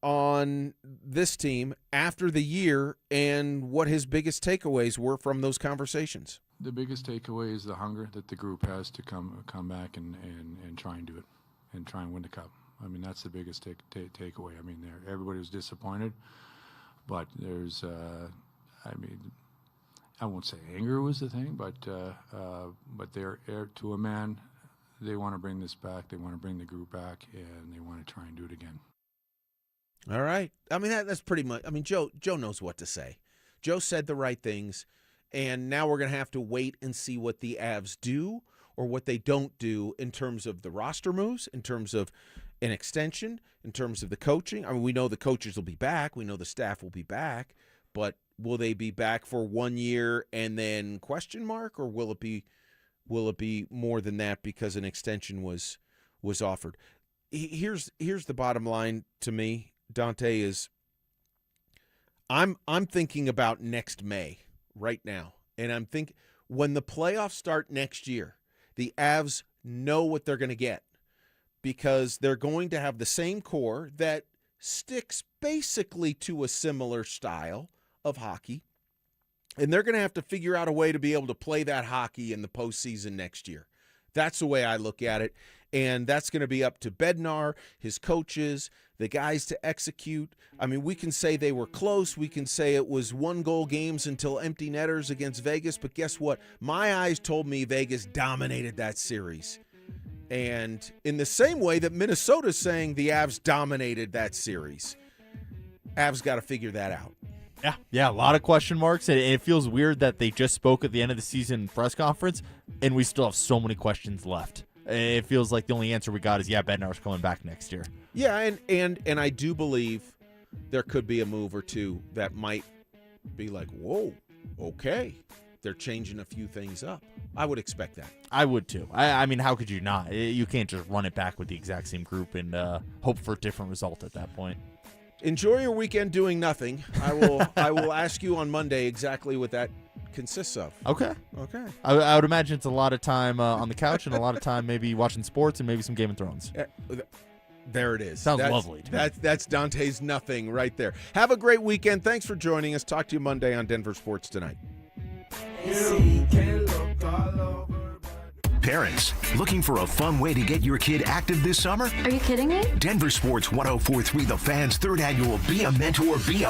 on this team after the year, and what his biggest takeaways were from those conversations. The biggest takeaway is the hunger that the group has to come back and try and do it, and try and win the cup. I mean, that's the biggest takeaway. I mean, everybody was disappointed, but there's, I won't say anger was the thing, but they're to a man. They want to bring this back. They want to bring the group back, and they want to try and do it again. All right. I mean, that's pretty much. I mean, Joe knows what to say. Joe said the right things, and now we're going to have to wait and see what the Avs do or what they don't do in terms of the roster moves, in terms of an extension, in terms of the coaching. I mean, we know the coaches will be back. We know the staff will be back, but will they be back for 1 year and then question mark, or will it be more than that because an extension was offered? Here's the bottom line to me, Dante, is I'm thinking about next May right now, and I'm thinking when the playoffs start next year, the Avs know what they're going to get, because they're going to have the same core that sticks basically to a similar style of hockey, and they're going to have to figure out a way to be able to play that hockey in the postseason next year. That's the way I look at it, and that's going to be up to Bednar, his coaches, the guys to execute. I mean, we can say they were close. We can say it was 1-goal games until empty netters against Vegas, but guess what? My eyes told me Vegas dominated that series. And in the same way that Minnesota's saying the Avs dominated that series, Avs got to figure that out. Yeah, a lot of question marks, and it feels weird that they just spoke at the end of the season press conference, and we still have so many questions left. It feels like the only answer we got is, Bednar's coming back next year. Yeah, and I do believe there could be a move or two that might be like, whoa, okay, they're changing a few things up. I would expect that. I would too. I mean, how could you not? You can't just run it back with the exact same group and hope for a different result at that point. Enjoy your weekend doing nothing. I will ask you on Monday exactly what that consists of. Okay. I would imagine it's a lot of time on the couch and a lot of time maybe watching sports and maybe some Game of Thrones. There it is. Sounds lovely to me. That's Dante's nothing right there. Have a great weekend. Thanks for joining us. Talk to you Monday on Denver Sports Tonight. Parents, looking for a fun way to get your kid active this summer? Are you kidding me? Denver Sports 104.3 The Fan's third annual Be a Mentor, Be a